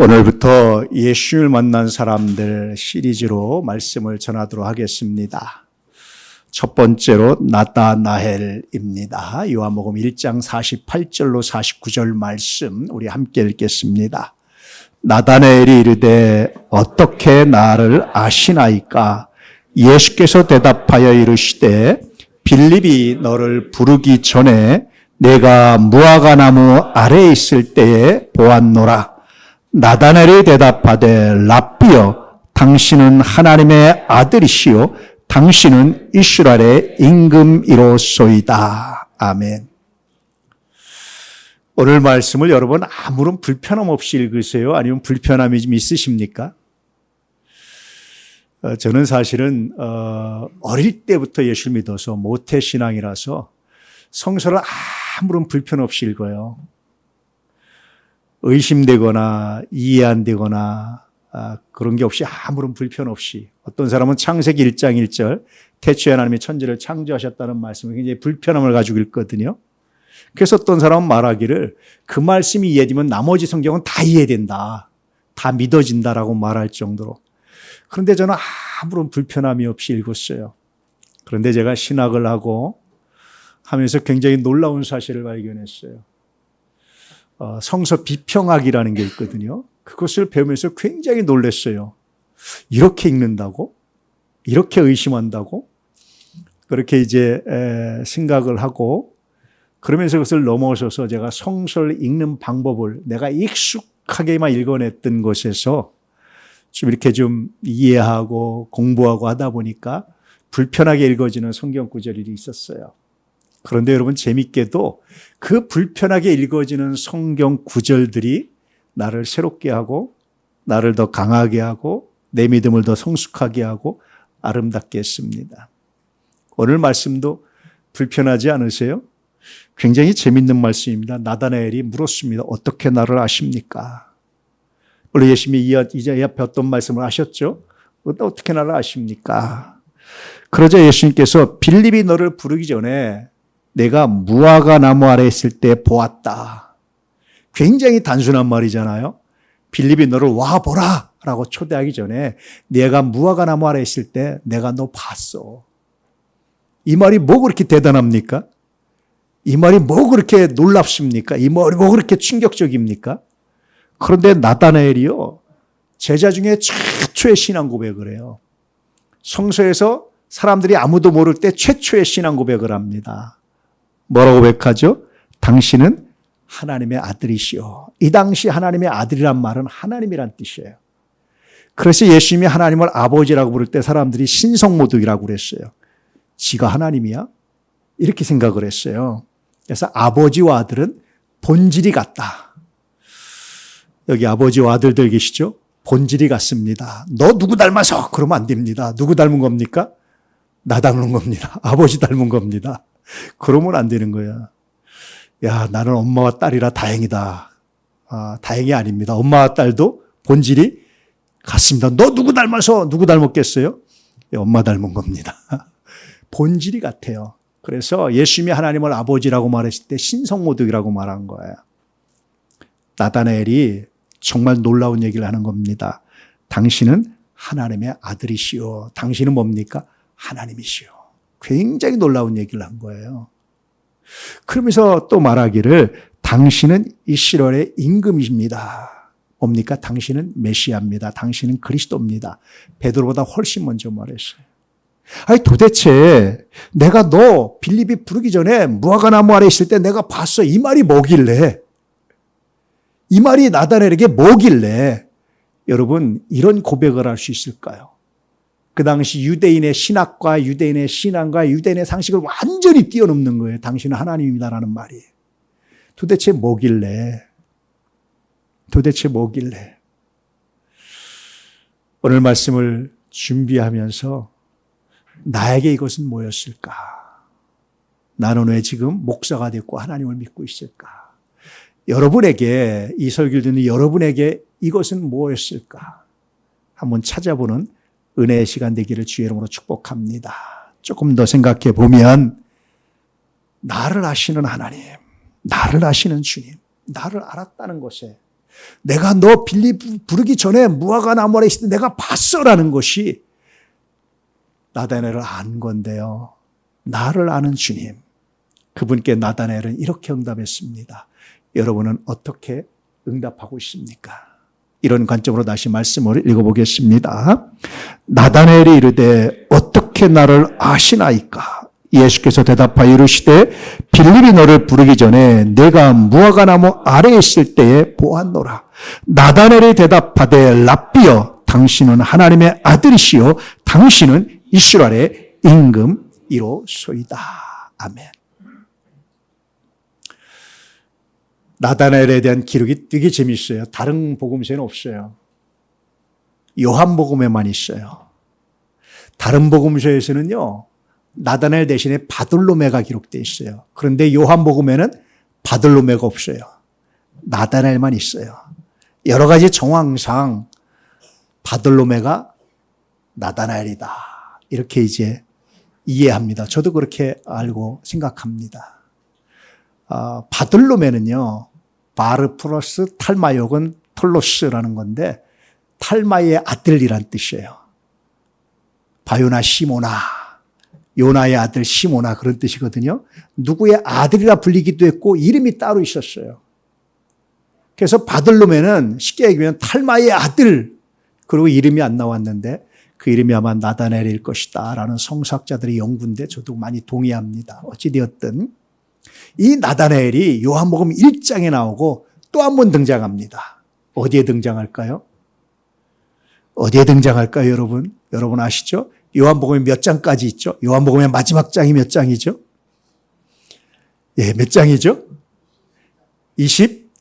오늘부터 예수를 만난 사람들 시리즈로 말씀을 전하도록 하겠습니다. 첫 번째로 나다나엘입니다. 요한복음 1장 48절로 49절 말씀 우리 함께 읽겠습니다. 나다나엘이 이르되 어떻게 나를 아시나이까? 예수께서 대답하여 이르시되 빌립이 너를 부르기 전에 내가 무화과나무 아래에 있을 때에 보았노라. 나다나엘이 대답하되 랍비여, 당신은 하나님의 아들이시요 당신은 이스라엘의 임금이로소이다. 아멘. 오늘 말씀을 여러분 아무런 불편함 없이 읽으세요? 아니면 불편함이 좀 있으십니까? 저는 사실은 어릴 때부터 예수를 믿어서 모태신앙이라서 성서를 아무런 불편 없이 읽어요. 의심되거나 이해 안 되거나 그런 게 없이 아무런 불편 없이. 어떤 사람은 창세기 1장 1절 태초에 하나님이 천지를 창조하셨다는 말씀을 굉장히 불편함을 가지고 읽거든요. 그래서 어떤 사람은 말하기를 그 말씀이 이해되면 나머지 성경은 다 이해된다, 다 믿어진다라고 말할 정도로. 그런데 저는 아무런 불편함이 없이 읽었어요. 그런데 제가 신학을 하면서 굉장히 놀라운 사실을 발견했어요. 성서 비평학이라는 게 있거든요. 그것을 배우면서 굉장히 놀랐어요. 이렇게 읽는다고? 이렇게 의심한다고? 그렇게 이제 생각을 하고, 그러면서 그것을 넘어서서 제가 성서를 읽는 방법을 내가 익숙하게만 읽어냈던 것에서 좀 이렇게 좀 이해하고 공부하고 하다 보니까 불편하게 읽어지는 성경 구절이 있었어요. 그런데 여러분, 재밌게도 그 불편하게 읽어지는 성경 구절들이 나를 새롭게 하고, 나를 더 강하게 하고, 내 믿음을 더 성숙하게 하고 아름답게 했습니다. 오늘 말씀도 불편하지 않으세요? 굉장히 재밌는 말씀입니다. 나다나엘이 물었습니다. 어떻게 나를 아십니까? 원래 예수님이 이제 앞에 어떤 말씀을 하셨죠? 어떻게 나를 아십니까? 그러자 예수님께서 빌립이 너를 부르기 전에 내가 무화과 나무 아래 있을 때 보았다. 굉장히 단순한 말이잖아요. 빌립이 너를 와보라 라고 초대하기 전에 내가 무화과 나무 아래 있을 때 내가 너 봤어. 이 말이 뭐 그렇게 대단합니까? 이 말이 뭐 그렇게 놀랍습니까? 이 말이 뭐 그렇게 충격적입니까? 그런데 나다나엘이요, 제자 중에 최초의 신앙 고백을 해요. 성서에서 사람들이 아무도 모를 때 최초의 신앙 고백을 합니다. 뭐라고 고백하죠? 당신은 하나님의 아들이시오. 이 당시 하나님의 아들이란 말은 하나님이란 뜻이에요. 그래서 예수님이 하나님을 아버지라고 부를 때 사람들이 신성모독이라고 그랬어요. 지가 하나님이야? 이렇게 생각을 했어요. 그래서 아버지와 아들은 본질이 같다. 여기 아버지와 아들들 계시죠? 본질이 같습니다. 너 누구 닮아서? 그러면 안 됩니다. 누구 닮은 겁니까? 나 닮은 겁니다. 아버지 닮은 겁니다. 그러면 안 되는 거야. 야, 나는 엄마와 딸이라 다행이다. 다행이 아닙니다. 엄마와 딸도 본질이 같습니다. 너 누구 닮아서? 누구 닮았겠어요? 엄마 닮은 겁니다. 본질이 같아요. 그래서 예수님이 하나님을 아버지라고 말했을 때 신성모독이라고 말한 거예요. 나다나엘이 정말 놀라운 얘기를 하는 겁니다. 당신은 하나님의 아들이시오. 당신은 뭡니까? 하나님이시오. 굉장히 놀라운 얘기를 한 거예요. 그러면서 또 말하기를 당신은 이스라엘의 임금입니다. 뭡니까? 당신은 메시아입니다. 당신은 그리스도입니다. 베드로보다 훨씬 먼저 말했어요. 아니, 도대체 내가 너 빌립이 부르기 전에 무화과 나무 아래 있을 때 내가 봤어. 이 말이 뭐길래? 이 말이 나다나엘에게 뭐길래 여러분 이런 고백을 할 수 있을까요? 그 당시 유대인의 신학과 유대인의 신앙과 유대인의 상식을 완전히 뛰어넘는 거예요. 당신은 하나님입니다라는 말이. 도대체 뭐길래? 도대체 뭐길래? 오늘 말씀을 준비하면서 나에게 이것은 뭐였을까? 나는 왜 지금 목사가 됐고 하나님을 믿고 있을까? 여러분에게, 이 설교를 듣는 여러분에게 이것은 무엇일까? 한번 찾아보는 은혜의 시간 되기를 주의 이름으로 축복합니다. 조금 더 생각해 보면 나를 아시는 하나님, 나를 아시는 주님, 나를 알았다는 것에 내가 너 빌립 부르기 전에 무화과 나무 아래 있을 때 내가 봤어라는 것이 나다나엘을 안 건데요. 나를 아는 주님. 그분께 나다나엘은 이렇게 응답했습니다. 여러분은 어떻게 응답하고 있습니까? 이런 관점으로 다시 말씀을 읽어보겠습니다. 나다나엘이 이르되 어떻게 나를 아시나이까? 예수께서 대답하여 이르시되 빌립이 너를 부르기 전에 내가 무화과 나무 아래에 있을 때에 보았노라. 나다나엘이 대답하되 랍비여 당신은 하나님의 아들이시요 당신은 이스라엘의 임금이로소이다. 아멘. 나다나엘에 대한 기록이 되게 재미있어요. 다른 복음서에는 없어요. 요한복음에만 있어요. 다른 복음서에서는요. 나다나엘 대신에 바돌로메가 기록되어 있어요. 그런데 요한복음에는 바돌로메가 없어요. 나다나엘만 있어요. 여러 가지 정황상 바돌로메가 나다나엘이다. 이렇게 이제 이해합니다. 저도 그렇게 알고 생각합니다. 바돌로메는요. 바르 플러스 탈마역은 톨로스라는 건데 탈마의 아들이란 뜻이에요. 바요나 시모나, 요나의 아들 시모나 그런 뜻이거든요. 누구의 아들이라 불리기도 했고 이름이 따로 있었어요. 그래서 바돌로메는 쉽게 얘기하면 탈마의 아들, 그리고 이름이 안 나왔는데 그 이름이 아마 나다나엘일 것이다 라는 성서학자들의 연구인데 저도 많이 동의합니다. 어찌되었든 이 나다나엘이 요한복음 1장에 나오고 또 한 번 등장합니다. 어디에 등장할까요? 어디에 등장할까요, 여러분? 여러분 아시죠? 요한복음에 몇 장까지 있죠? 요한복음의 마지막 장이 몇 장이죠? 예, 몇 장이죠? 20?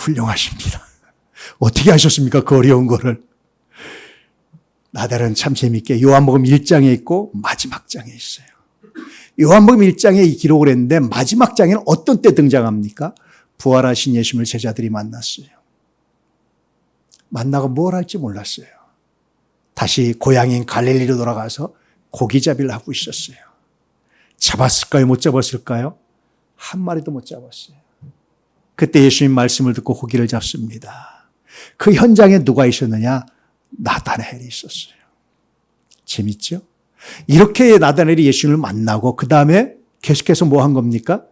훌륭하십니다. 어떻게 하셨습니까? 그 어려운 거를. 나다나엘은 참 재밌게 요한복음 1장에 있고 마지막 장에 있어요. 요한복음 1장에 이 기록을 했는데 마지막 장에는 어떤 때 등장합니까? 부활하신 예수님을 제자들이 만났어요. 만나고 뭘 할지 몰랐어요. 다시 고향인 갈릴리로 돌아가서 고기잡이를 하고 있었어요. 잡았을까요? 못 잡았을까요? 한 마리도 못 잡았어요. 그때 예수님 말씀을 듣고 고기를 잡습니다. 그 현장에 누가 있었느냐? 나다나엘이 있었어요. 재밌죠? 이렇게 나다나엘이 예수님을 만나고 그 다음에 계속해서 뭐 한 겁니까?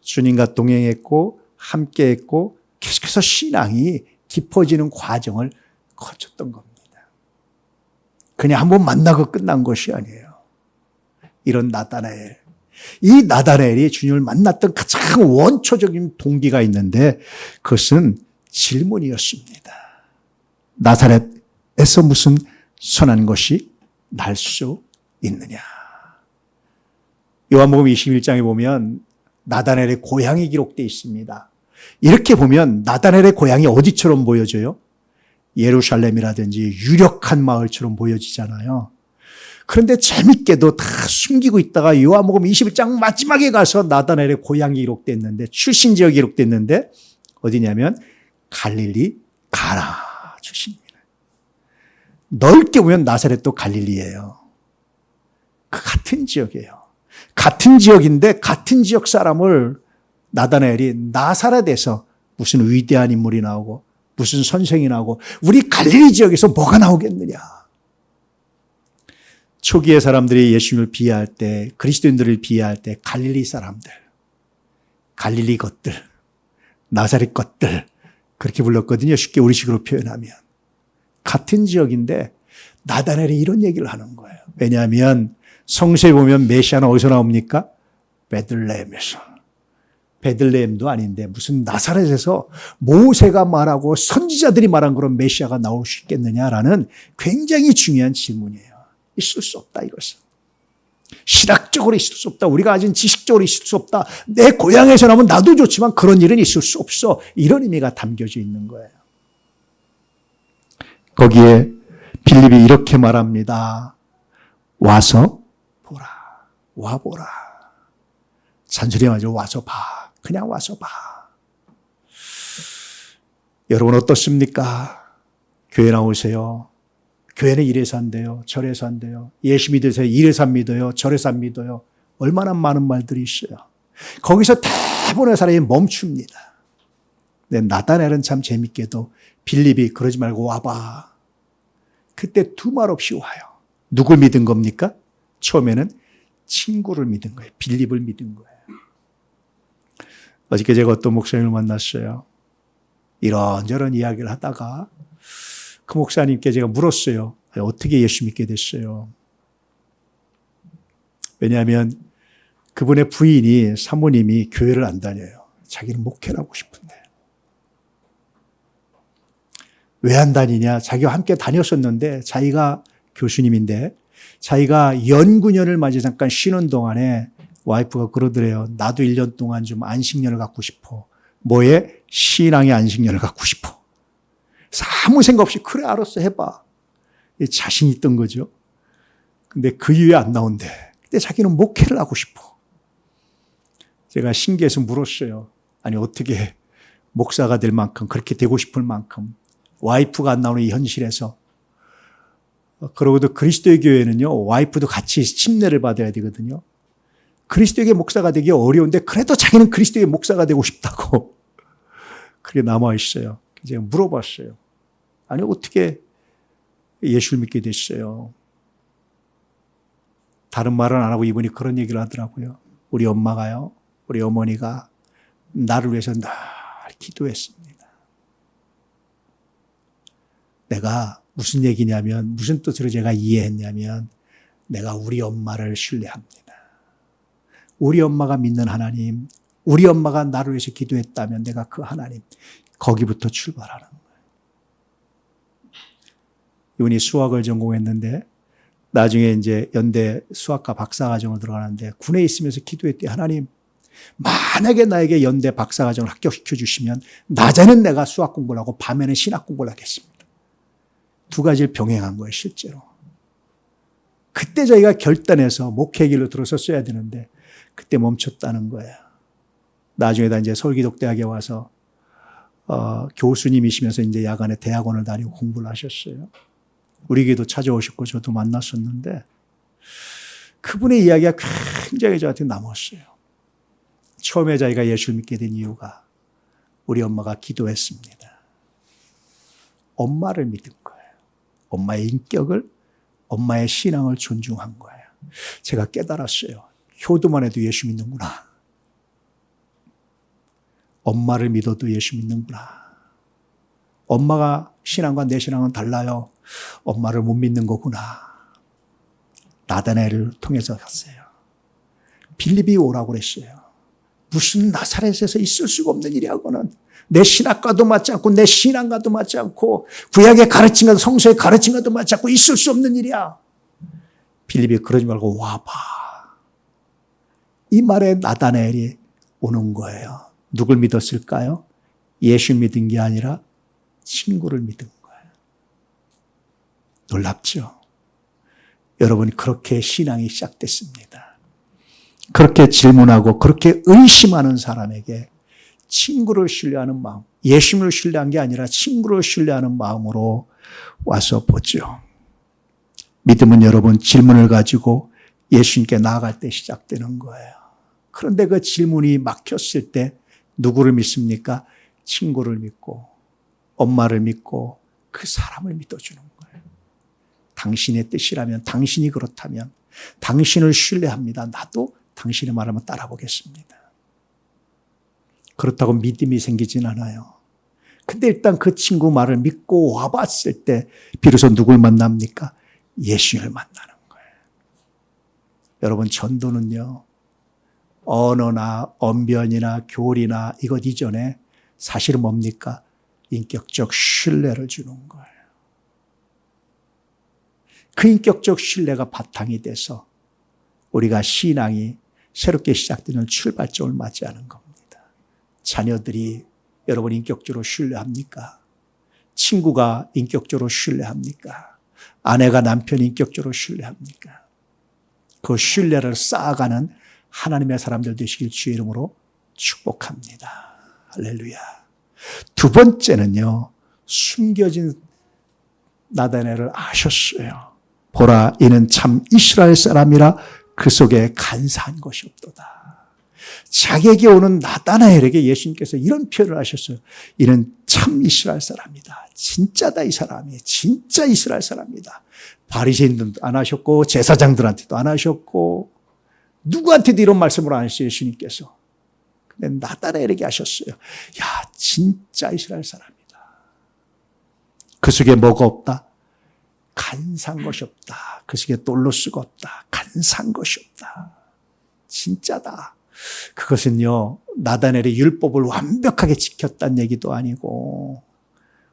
주님과 동행했고 함께했고 계속해서 신앙이 깊어지는 과정을 거쳤던 겁니다. 그냥 한번 만나고 끝난 것이 아니에요. 이런 나다나엘. 이 나다나엘이 주님을 만났던 가장 원초적인 동기가 있는데 그것은 질문이었습니다. 나사렛에서 무슨 선한 것이 날 수 있느냐. 요한복음 21장에 보면 나다나엘의 고향이 기록되어 있습니다. 이렇게 보면 나다나엘의 고향이 어디처럼 보여져요? 예루살렘이라든지 유력한 마을처럼 보여지잖아요. 그런데 재밌게도 다 숨기고 있다가 요한복음 21장 마지막에 가서 나다나엘의 고향이 기록됐는데 출신 지역이 기록됐는데 어디냐면 갈릴리 가나 출신입니다. 넓게 보면 나사렛도 갈릴리예요. 그 같은 지역이에요. 같은 지역인데 같은 지역 사람을 나다나엘이 나사렛에서 무슨 위대한 인물이 나오고 무슨 선생이 나오고 우리 갈릴리 지역에서 뭐가 나오겠느냐. 초기의 사람들이 예수님을 비하할 때 그리스도인들을 비하할 때 갈릴리 사람들, 갈릴리 것들, 나사렛 것들 그렇게 불렀거든요. 쉽게 우리식으로 표현하면. 같은 지역인데 나다나엘이 이런 얘기를 하는 거예요. 왜냐하면 성서에 보면 메시아는 어디서 나옵니까? 베들레헴에서. 베들레헴도 아닌데 무슨 나사렛에서 모세가 말하고 선지자들이 말한 그런 메시아가 나올 수 있겠느냐라는 굉장히 중요한 질문이에요. 있을 수 없다 이것은. 신학적으로 있을 수 없다. 우리가 가진 지식적으로 있을 수 없다. 내 고향에서 나면 나도 좋지만 그런 일은 있을 수 없어. 이런 의미가 담겨져 있는 거예요. 거기에 빌립이 이렇게 말합니다. 와서 보라. 와보라. 잔소리하죠. 와서 봐. 그냥 와서 봐. 여러분 어떻습니까? 교회 나오세요. 교회는 이래서 안 돼요. 저래서 안 돼요. 예수 믿으세요. 이래서 안 믿어요. 저래서 안 믿어요. 얼마나 많은 말들이 있어요. 거기서 대부분의 사람이 멈춥니다. 근데 나다나엘은 참 재밌게도 빌립이 그러지 말고 와봐. 그때 두 말 없이 와요. 누굴 믿은 겁니까? 처음에는 친구를 믿은 거예요. 빌립을 믿은 거예요. 어저께 제가 어떤 목사님을 만났어요. 이런저런 이야기를 하다가 그 목사님께 제가 물었어요. 어떻게 예수 믿게 됐어요? 왜냐하면 그분의 부인이, 사모님이 교회를 안 다녀요. 자기는 목회를 하고 싶은데. 왜 안 다니냐? 자기와 함께 다녔었는데 자기가 교수님인데 자기가 연구년을 맞이 잠깐 쉬는 동안에 와이프가 그러더래요. 나도 1년 동안 좀 안식년을 갖고 싶어. 뭐에? 신앙의 안식년을 갖고 싶어. 아무 생각 없이 그래 알았어 해봐. 자신 있던 거죠. 근데 그 이후에 안 나온대. 근데 자기는 목회를 하고 싶어. 제가 신기해서 물었어요. 아니 어떻게 목사가 될 만큼 그렇게 되고 싶을 만큼 와이프가 안 나오는 이 현실에서. 그러고도 그리스도의 교회는요. 와이프도 같이 침례를 받아야 되거든요. 그리스도의 목사가 되기 어려운데 그래도 자기는 그리스도의 목사가 되고 싶다고. 그게 남아있어요. 제가 물어봤어요. 아니 어떻게 예수를 믿게 됐어요? 다른 말은 안 하고 이분이 그런 얘기를 하더라고요. 우리 엄마가요. 우리 어머니가 나를 위해서 늘 기도했습니다. 내가 무슨 얘기냐면 무슨 뜻으로 제가 이해했냐면 내가 우리 엄마를 신뢰합니다. 우리 엄마가 믿는 하나님, 우리 엄마가 나를 위해서 기도했다면 내가 그 하나님, 거기부터 출발하는 거예요. 이분이 수학을 전공했는데 나중에 이제 연대 수학과 박사과정을 들어가는데 군에 있으면서 기도했대. 하나님, 만약에 나에게 연대 박사과정을 합격시켜 주시면 낮에는 내가 수학 공부를 하고 밤에는 신학 공부를 하겠습니다. 두 가지를 병행한 거예요, 실제로. 그때 저희가 결단해서 목회 길로 들어섰어야 되는데 그때 멈췄다는 거예요. 나중에 다 이제 서울기독대학에 와서 교수님이시면서 이제 야간에 대학원을 다니고 공부를 하셨어요. 우리에게도 찾아오셨고 저도 만났었는데 그분의 이야기가 굉장히 저한테 남았어요. 처음에 자기가 예수를 믿게 된 이유가 우리 엄마가 기도했습니다. 엄마를 믿은 거예요. 엄마의 인격을, 엄마의 신앙을 존중한 거예요. 제가 깨달았어요. 효도만 해도 예수 믿는구나. 엄마를 믿어도 예수 믿는구나. 엄마가 신앙과 내 신앙은 달라요. 엄마를 못 믿는 거구나. 나다나엘을 통해서 갔어요. 빌립이 오라고 그랬어요. 무슨 나사렛에서 있을 수가 없는 일이야고는. 내 신학과도 맞지 않고 내 신앙과도 맞지 않고 구약의 가르침과 성서의 가르침과도 맞지 않고 있을 수 없는 일이야. 빌립이 그러지 말고 와봐. 이 말에 나다나엘이 오는 거예요. 누굴 믿었을까요? 예수 믿은 게 아니라 친구를 믿은 거예요. 놀랍죠? 여러분 그렇게 신앙이 시작됐습니다. 그렇게 질문하고 그렇게 의심하는 사람에게 친구를 신뢰하는 마음, 예수님을 신뢰한 게 아니라 친구를 신뢰하는 마음으로 와서 보죠. 믿음은 여러분 질문을 가지고 예수님께 나아갈 때 시작되는 거예요. 그런데 그 질문이 막혔을 때 누구를 믿습니까? 친구를 믿고 엄마를 믿고 그 사람을 믿어주는 거예요. 당신의 뜻이라면, 당신이 그렇다면 당신을 신뢰합니다. 나도 당신의 말 한번 따라보겠습니다. 그렇다고 믿음이 생기진 않아요. 근데 일단 그 친구 말을 믿고 와봤을 때 비로소 누굴 만납니까? 예수를 만나는 거예요. 여러분 전도는요. 언어나 언변이나 교리나 이것 이전에 사실은 뭡니까? 인격적 신뢰를 주는 거예요. 그 인격적 신뢰가 바탕이 돼서 우리가 신앙이 새롭게 시작되는 출발점을 맞이하는 겁니다. 자녀들이 여러분 인격적으로 신뢰합니까? 친구가 인격적으로 신뢰합니까? 아내가 남편 인격적으로 신뢰합니까? 그 신뢰를 쌓아가는 하나님의 사람들 되시길 주의 이름으로 축복합니다. 할렐루야. 두 번째는요. 숨겨진 나다나엘을 아셨어요. 보라 이는 참 이스라엘 사람이라 그 속에 간사한 것이 없도다. 자기에게 오는 나다나엘에게 예수님께서 이런 표현을 하셨어요. 이는 참 이스라엘 사람이다. 진짜다 이 사람이. 진짜 이스라엘 사람이다. 바리새인들도 안 하셨고 제사장들한테도 안 하셨고 누구한테도 이런 말씀을 안 하셨어요. 예수님께서. 근데 나다나엘에게 하셨어요. 야, 진짜 이스라엘 사람이다. 그 속에 뭐가 없다? 간사한 것이 없다. 그 속에 돌로스가 없다. 간사한 것이 없다. 진짜다. 그것은요, 나다나엘의 율법을 완벽하게 지켰다는 얘기도 아니고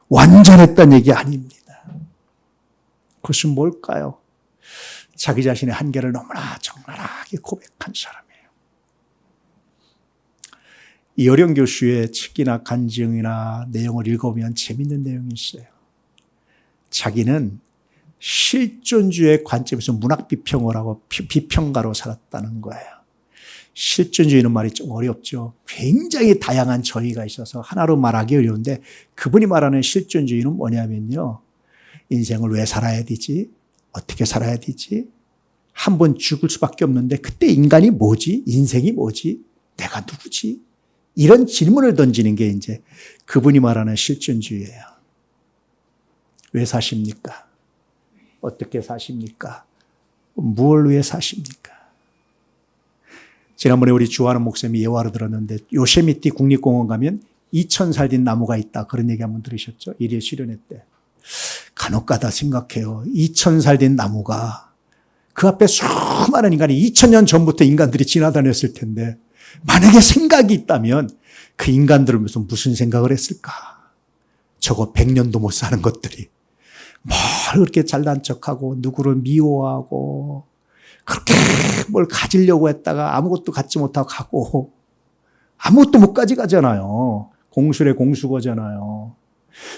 완전했다는 얘기 아닙니다. 그것은 뭘까요? 자기 자신의 한계를 너무나 적나라하게 고백한 사람이에요. 이어령 교수의 책이나 간증이나 내용을 읽어보면 재밌는 내용이 있어요. 자기는 실존주의 관점에서 문학 비평을 하고 비평가로 살았다는 거예요. 실존주의는 말이 좀 어렵죠. 굉장히 다양한 정의가 있어서 하나로 말하기 어려운데 그분이 말하는 실존주의는 뭐냐면요. 인생을 왜 살아야 되지? 어떻게 살아야 되지? 한 번 죽을 수밖에 없는데 그때 인간이 뭐지? 인생이 뭐지? 내가 누구지? 이런 질문을 던지는 게 이제 그분이 말하는 실존주의예요. 왜 사십니까? 어떻게 사십니까? 무엇을 위해 사십니까? 지난번에 우리 주하는 목사님이 예화로 들었는데 요세미티 국립공원 가면 2000살 된 나무가 있다. 그런 얘기 한번 들으셨죠? 일일 수련회 때. 간혹가다 생각해요. 2000살 된 나무가 그 앞에 수많은 인간이 2000년 전부터 인간들이 지나다녔을 텐데 만약에 생각이 있다면 그 인간들을 무슨 생각을 했을까? 저거 100년도 못 사는 것들이 뭘 그렇게 잘난 척하고 누구를 미워하고 그렇게 뭘 가지려고 했다가 아무것도 갖지 못하고 가고 아무것도 못 가져가잖아요. 공술의 공수거잖아요.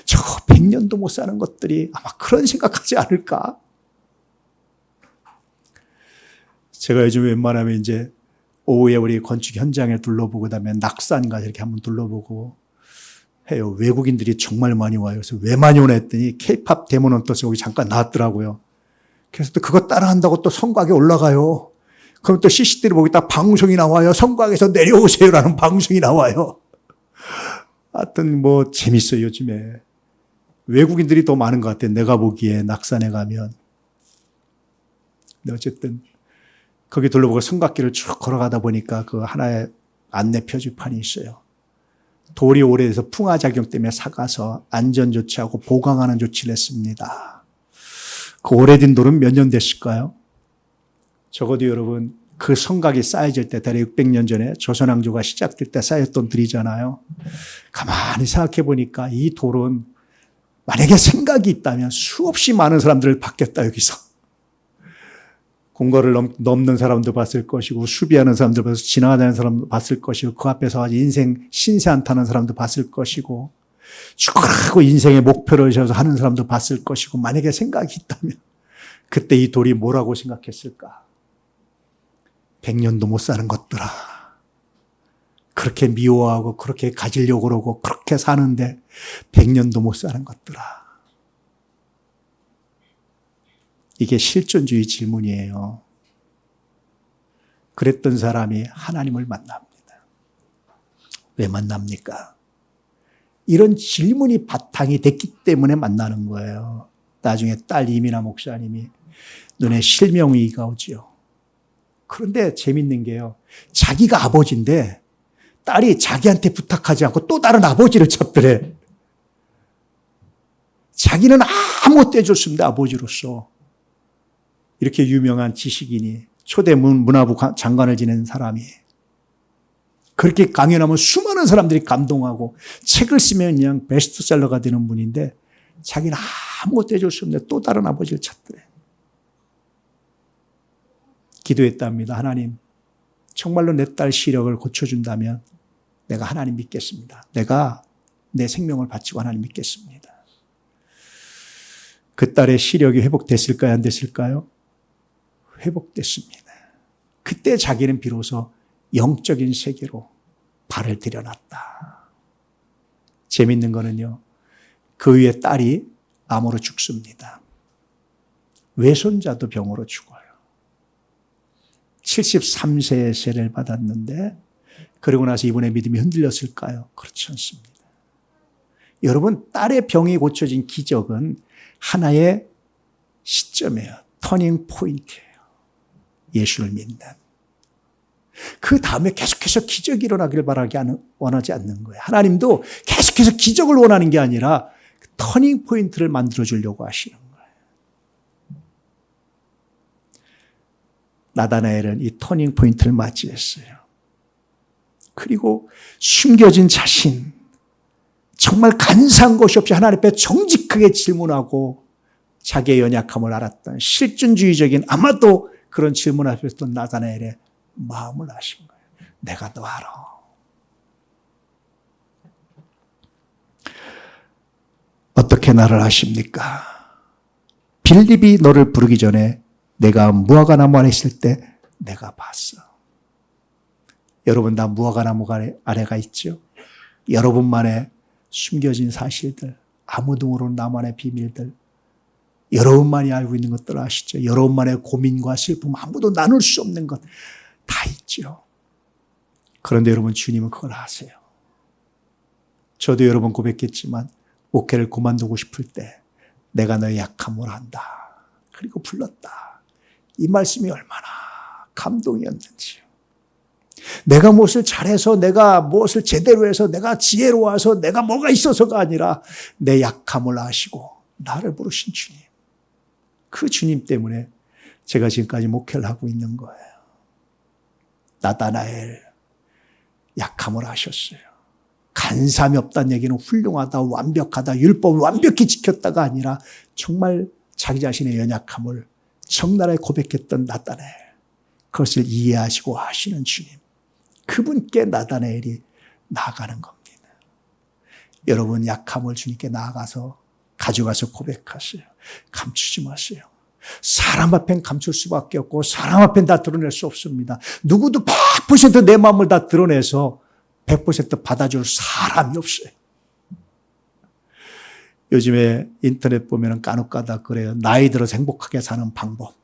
저거 100년도 못 사는 것들이 아마 그런 생각하지 않을까? 제가 요즘 웬만하면 이제 오후에 우리 건축 현장에 둘러보고 그다음에 낙산가 이렇게 한번 둘러보고 해요. 외국인들이 정말 많이 와요. 그래서 왜 많이 오나 했더니 K-팝 데모는 또 여기 잠깐 나왔더라고요. 그래서 또 그거 따라한다고 또 성곽에 올라가요. 그럼 또 CCTV 보고 딱 방송이 나와요. 성곽에서 내려오세요라는 방송이 나와요. 하여튼 뭐 재밌어요, 요즘에. 외국인들이 더 많은 것 같아요. 내가 보기에 낙산에 가면. 근데 어쨌든 거기 둘러보고 성곽길을 쭉 걸어가다 보니까 그 하나의 안내 표지판이 있어요. 돌이 오래돼서 풍화작용 때문에 삭아서 안전조치하고 보강하는 조치를 했습니다. 그 오래된 돌은 몇 년 됐을까요? 적어도 여러분 그 성곽이 쌓여질 때 대략 600년 전에 조선왕조가 시작될 때 쌓였던 돌이잖아요. 가만히 생각해 보니까 이 돌은 만약에 생각이 있다면 수없이 많은 사람들을 받겠다 여기서. 공거를 넘는 사람도 봤을 것이고 수비하는 사람도 봤을 것이고 지나가는 사람도 봤을 것이고 그 앞에서 인생 신세 안 타는 사람도 봤을 것이고 죽으라고 인생의 목표를 세워서 하는 사람도 봤을 것이고 만약에 생각이 있다면 그때 이 돌이 뭐라고 생각했을까? 100년도 못 사는 것들아. 그렇게 미워하고 그렇게 가지려고 그러고 그렇게 사는데 100년도 못 사는 것들아. 이게 실존주의 질문이에요. 그랬던 사람이 하나님을 만납니다. 왜 만납니까? 이런 질문이 바탕이 됐기 때문에 만나는 거예요. 나중에 딸 이민아 목사님이 눈에 실명의가 오지요. 그런데 재밌는 게요. 자기가 아버지인데 딸이 자기한테 부탁하지 않고 또 다른 아버지를 찾더래. 자기는 아무것도 해줬습니다. 아버지로서. 이렇게 유명한 지식인이 초대 문화부 장관을 지낸 사람이 그렇게 강연하면 수많은 사람들이 감동하고 책을 쓰면 그냥 베스트셀러가 되는 분인데 자기는 아무것도 해줄 수 없는데 또 다른 아버지를 찾더래. 기도했답니다. 하나님, 정말로 내 딸 시력을 고쳐준다면 내가 하나님 믿겠습니다. 내가 내 생명을 바치고 하나님 믿겠습니다. 그 딸의 시력이 회복됐을까요? 안 됐을까요? 회복됐습니다. 그때 자기는 비로소 영적인 세계로 발을 들여놨다. 재밌는 거는요. 그 위에 딸이 암으로 죽습니다. 외손자도 병으로 죽어요. 73세의 세를 받았는데 그러고 나서 이분의 믿음이 흔들렸을까요? 그렇지 않습니다. 여러분, 딸의 병이 고쳐진 기적은 하나의 시점이에요. 터닝 포인트예요. 예수를 믿는. 그 다음에 계속해서 기적이 일어나길 원하지 않는 거예요. 하나님도 계속해서 기적을 원하는 게 아니라 터닝 포인트를 만들어주려고 하시는 거예요. 나다나엘은 이 터닝 포인트를 맞이했어요. 그리고 숨겨진 자신, 정말 간사한 것이 없이 하나님 앞에 정직하게 질문하고 자기의 연약함을 알았던 실존주의적인 아마도 그런 질문 앞에 던 나다나엘의 마음을 아신 거예요. 내가 너 알아. 어떻게 나를 아십니까? 빌립이 너를 부르기 전에 내가 무화과나무 안에 있을 때 내가 봤어. 여러분 다 무화과나무 아래가 있죠? 여러분만의 숨겨진 사실들, 아무도 모르는 나만의 비밀들, 여러분만이 알고 있는 것들 아시죠? 여러분만의 고민과 슬픔, 아무도 나눌 수 없는 것 다 있죠. 그런데 여러분 주님은 그걸 아세요. 저도 여러 번 고백했지만 목회를 그만두고 싶을 때 내가 너의 약함을 안다. 그리고 불렀다. 이 말씀이 얼마나 감동이었는지요. 내가 무엇을 잘해서, 내가 무엇을 제대로 해서, 내가 지혜로워서, 내가 뭐가 있어서가 아니라 내 약함을 아시고 나를 부르신 주님. 그 주님 때문에 제가 지금까지 목회를 하고 있는 거예요. 나다나엘 약함을 아셨어요. 간삼이 없다는 얘기는 훌륭하다, 완벽하다, 율법을 완벽히 지켰다가 아니라 정말 자기 자신의 연약함을 적나라하게 고백했던 나다나엘. 그것을 이해하시고 아시는 주님. 그분께 나다나엘이 나아가는 겁니다. 여러분 약함을 주님께 나아가서 가져가서 고백하세요. 감추지 마세요. 사람 앞엔 감출 수밖에 없고 사람 앞엔 다 드러낼 수 없습니다. 누구도 100% 내 마음을 다 드러내서 100% 받아줄 사람이 없어요. 요즘에 인터넷 보면 간혹가다 그래요. 나이 들어서 행복하게 사는 방법.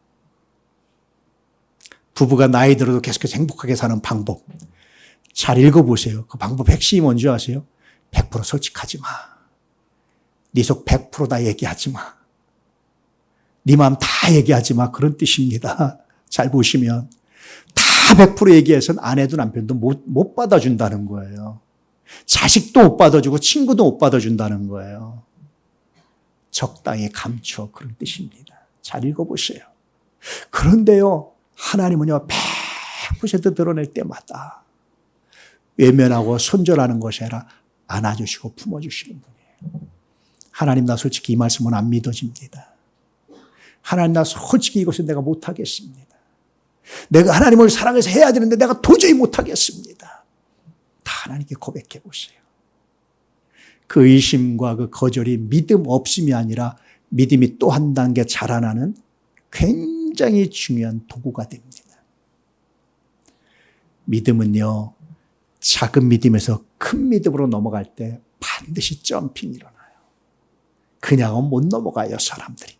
부부가 나이 들어도 계속해서 행복하게 사는 방법. 잘 읽어보세요. 그 방법 핵심이 뭔지 아세요? 100% 솔직하지 마. 네 속 100% 다 얘기하지 마. 네 마음 다 얘기하지 마. 그런 뜻입니다. 잘 보시면 다 100% 얘기해서는 아내도 남편도 못 받아준다는 거예요. 자식도 못 받아주고 친구도 못 받아준다는 거예요. 적당히 감춰. 그런 뜻입니다. 잘 읽어보세요. 그런데요, 하나님은요, 100% 드러낼 때마다 외면하고 손절하는 것이 아니라 안아주시고 품어주시는 분이에요. 하나님, 나 솔직히 이 말씀은 안 믿어집니다. 하나님, 나 솔직히 이것은 내가 못하겠습니다. 내가 하나님을 사랑해서 해야 되는데 내가 도저히 못하겠습니다. 다 하나님께 고백해 보세요. 그 의심과 그 거절이 믿음 없음이 아니라 믿음이 또 한 단계 자라나는 굉장히 중요한 도구가 됩니다. 믿음은요, 작은 믿음에서 큰 믿음으로 넘어갈 때 반드시 점핑이 일어나요. 그냥은 못 넘어가요, 사람들이.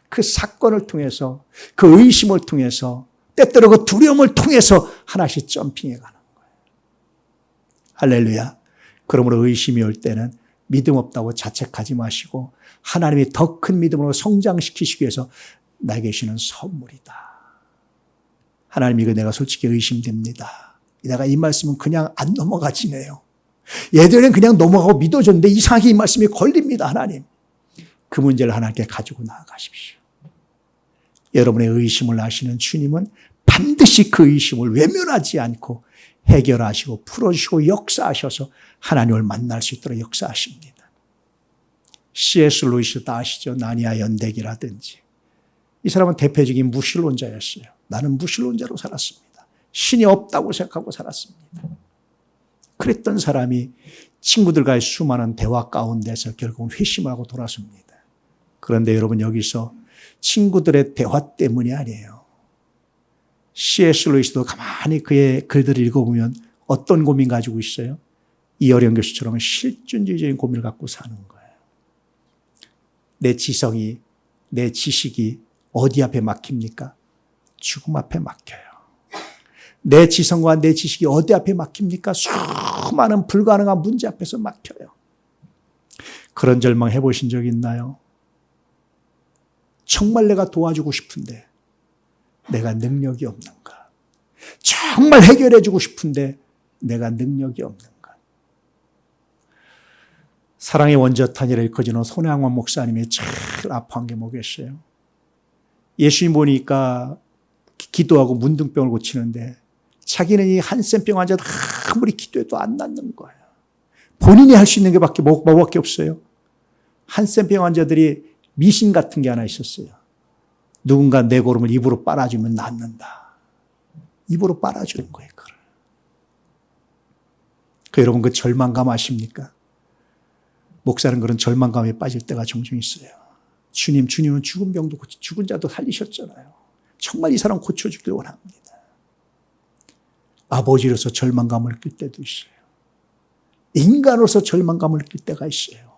그 사건을 통해서, 그 의심을 통해서, 때때로 그 두려움을 통해서 하나씩 점핑해 가는 거예요. 할렐루야. 그러므로 의심이 올 때는 믿음 없다고 자책하지 마시고 하나님이 더 큰 믿음으로 성장시키시기 위해서 나에게 주시는 선물이다. 하나님, 이거 내가 솔직히 의심됩니다. 내가 이 말씀은 그냥 안 넘어가지네요. 예전에는 그냥 넘어가고 믿어줬는데 이상하게 이 말씀이 걸립니다. 하나님, 그 문제를 하나님께 가지고 나아가십시오. 여러분의 의심을 아시는 주님은 반드시 그 의심을 외면하지 않고 해결하시고 풀어주시고 역사하셔서 하나님을 만날 수 있도록 역사하십니다. C.S. 루이스 다 아시죠? 나니아 연대기라든지. 이 사람은 대표적인 무신론자였어요. 나는 무신론자로 살았습니다. 신이 없다고 생각하고 살았습니다. 그랬던 사람이 친구들과의 수많은 대화 가운데서 결국은 회심을 하고 돌아섭니다. 그런데 여러분, 여기서 친구들의 대화 때문이 아니에요. C.S. 루이스도 가만히 그의 글들을 읽어보면 어떤 고민 가지고 있어요? 이어령 교수처럼 실존주의적인 고민을 갖고 사는 거예요. 내 지성이, 내 지식이 어디 앞에 막힙니까? 죽음 앞에 막혀요. 내 지성과 내 지식이 어디 앞에 막힙니까? 수많은 불가능한 문제 앞에서 막혀요. 그런 절망 해보신 적 있나요? 정말 내가 도와주고 싶은데 내가 능력이 없는가? 정말 해결해주고 싶은데 내가 능력이 없는가? 사랑의 원저탄이라 일컬어지는 손혜왕만 목사님이 제일 아파한 게 뭐겠어요? 예수님 보니까 기도하고 문둥병을 고치는데 자기는 이 한센병 환자도 아무리 기도해도 안 낫는 거예요. 본인이 할 수 있는 게 뭐밖에 없어요. 한센병 환자들이 미신 같은 게 하나 있었어요. 누군가 내 고름을 입으로 빨아주면 낫는다. 입으로 빨아주는 거예요. 여러분 그 절망감 아십니까? 목사는 그런 절망감에 빠질 때가 종종 있어요. 주님은 죽은 병도 죽은 자도 살리셨잖아요. 정말 이 사람 고쳐주길 원합니다. 아버지로서 절망감을 느낄 때도 있어요. 인간으로서 절망감을 느낄 때가 있어요.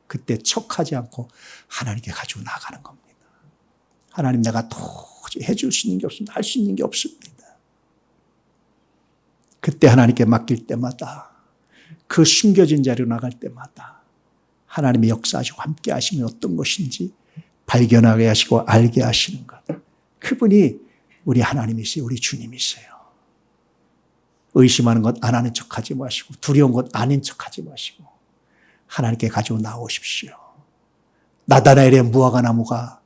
그때 척하지 않고 하나님께 가지고 나가는 겁니다. 하나님 내가 도저히 해줄 수 있는 게 없습니다. 할 수 있는 게 없습니다. 그때 하나님께 맡길 때마다 그 숨겨진 자리로 나갈 때마다 하나님의 역사하시고 함께 하시면 어떤 것인지 발견하게 하시고 알게 하시는 것. 그분이 우리 하나님이세요. 우리 주님이세요. 의심하는 것 안 하는 척하지 마시고 두려운 것 아닌 척하지 마시고 하나님께 가지고 나오십시오. 나다나엘의 무화과 나무가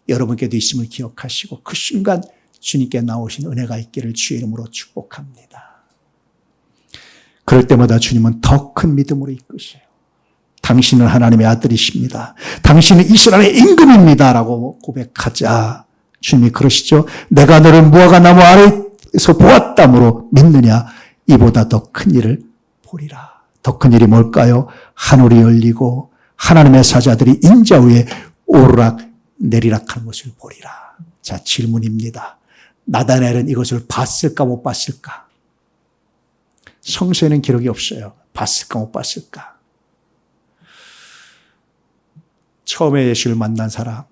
여러분께도 있음을 기억하시고 그 순간 주님께 나오신 은혜가 있기를 주의 이름으로 축복합니다. 그럴 때마다 주님은 더 큰 믿음으로 이끄세요. 당신은 하나님의 아들이십니다. 당신은 이스라엘의 임금입니다. 라고 고백하자 주님이 그러시죠. 내가 너를 무화과 나무 아래에서 보았다므로 믿느냐? 이보다 더 큰 일을 보리라. 더 큰 일이 뭘까요? 하늘이 열리고 하나님의 사자들이 인자 위에 오르락 내리락 하는 것을 보리라. 자, 질문입니다. 나다나엘은 이것을 봤을까 못 봤을까? 성서에는 기록이 없어요. 봤을까 못 봤을까? 처음에 예수를 만난 사람,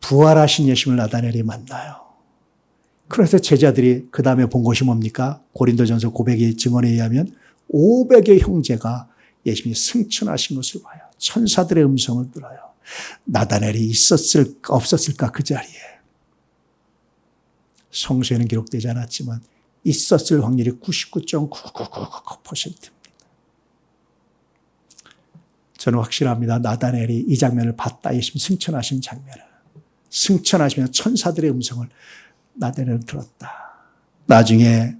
부활하신 예수를 나다나엘이 만나요. 그래서 제자들이 그 다음에 본 것이 뭡니까? 고린도전서 고백의 증언에 의하면 500의 형제가 예수님이 승천하신 것을 봐요. 천사들의 음성을 들어요. 나다나엘이 있었을까 없었을까 그 자리에. 성서에는 기록되지 않았지만 있었을 확률이 99.999%입니다. 저는 확실합니다. 나다나엘이 이 장면을 봤다. 예수님 승천하신 장면을. 승천하시면 천사들의 음성을 나다나엘은 들었다. 나중에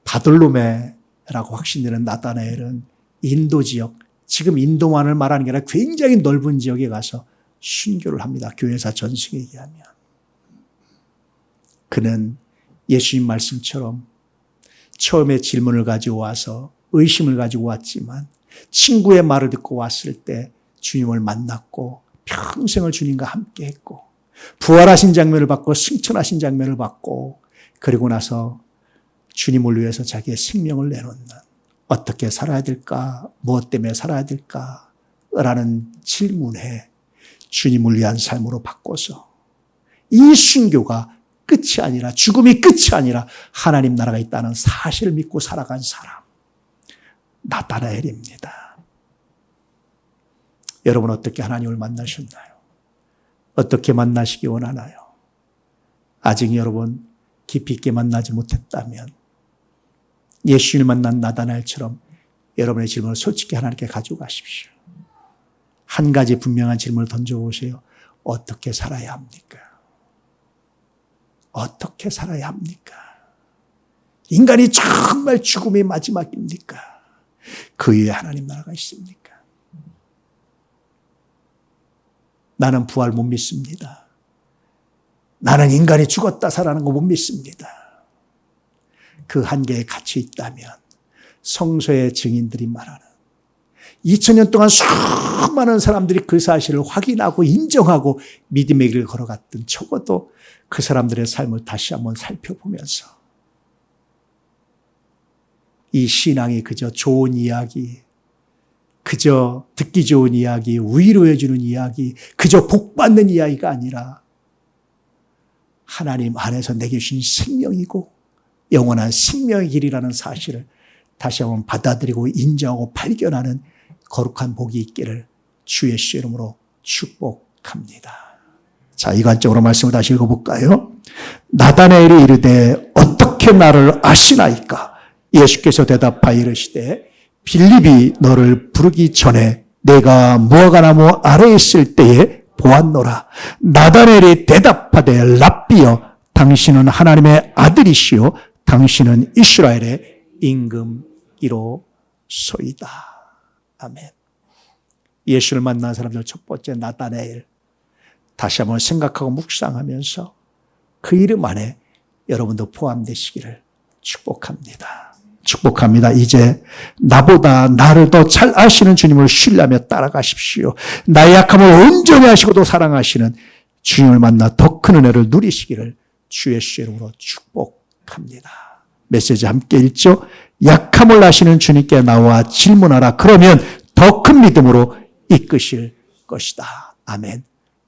바돌로메라고 확신되는 나다나엘은 인도 지역, 지금 인도만을 말하는 게 아니라 굉장히 넓은 지역에 가서 순교를 합니다. 교회사 전승에 의하면. 그는 예수님 말씀처럼 처음에 질문을 가지고 와서 의심을 가지고 왔지만 친구의 말을 듣고 왔을 때 주님을 만났고 평생을 주님과 함께 했고 부활하신 장면을 봤고 승천하신 장면을 봤고 그리고 나서 주님을 위해서 자기의 생명을 내놓는 어떻게 살아야 될까? 무엇 때문에 살아야 될까? 라는 질문에 주님을 위한 삶으로 바꿔서 이 순교가 끝이 아니라 죽음이 끝이 아니라 하나님 나라가 있다는 사실을 믿고 살아간 사람. 나다나엘입니다. 여러분 어떻게 하나님을 만나셨나요? 어떻게 만나시기 원하나요? 아직 여러분 깊이 있게 만나지 못했다면 예수님을 만난 나다나엘처럼 여러분의 질문을 솔직히 하나님께 가지고 가십시오. 한 가지 분명한 질문을 던져보세요. 어떻게 살아야 합니까? 어떻게 살아야 합니까? 인간이 정말 죽음의 마지막입니까? 그 위에 하나님 나라가 있습니까? 나는 부활 못 믿습니다. 나는 인간이 죽었다 살아나는 거 못 믿습니다. 그 한계에 갇혀 있다면 성서의 증인들이 말하는 2000년 동안 수많은 사람들이 그 사실을 확인하고 인정하고 믿음의 길을 걸어갔던 적어도 그 사람들의 삶을 다시 한번 살펴보면서 이 신앙이 그저 좋은 이야기, 그저 듣기 좋은 이야기, 위로해 주는 이야기, 그저 복받는 이야기가 아니라 하나님 안에서 내게 주신 생명이고 영원한 생명의 길이라는 사실을 다시 한번 받아들이고 인정하고 발견하는 거룩한 복이 있기를 주 예수의 이름으로 축복합니다. 자, 이관적으로 말씀을 다시 읽어볼까요? 나다나엘이 이르되 어떻게 나를 아시나이까? 예수께서 대답하여 이르시되 빌립이 너를 부르기 전에 내가 무화과나무 아래에 있을 때에 보았노라. 나다나엘이 대답하되 랍비여 당신은 하나님의 아들이시요 당신은 이스라엘의 임금이로소이다. 아멘. 예수를 만난 사람들 첫 번째 나다나엘. 다시 한번 생각하고 묵상하면서 그 이름 안에 여러분도 포함되시기를 축복합니다. 축복합니다. 이제 나보다 나를 더 잘 아시는 주님을 신뢰하며 따라가십시오. 나의 약함을 온전히 하시고도 사랑하시는 주님을 만나 더 큰 은혜를 누리시기를 주 예수의 이름으로 축복합니다. 메시지 함께 읽죠. 약함을 아시는 주님께 나와 질문하라. 그러면 더 큰 믿음으로 이끄실 것이다. 아멘.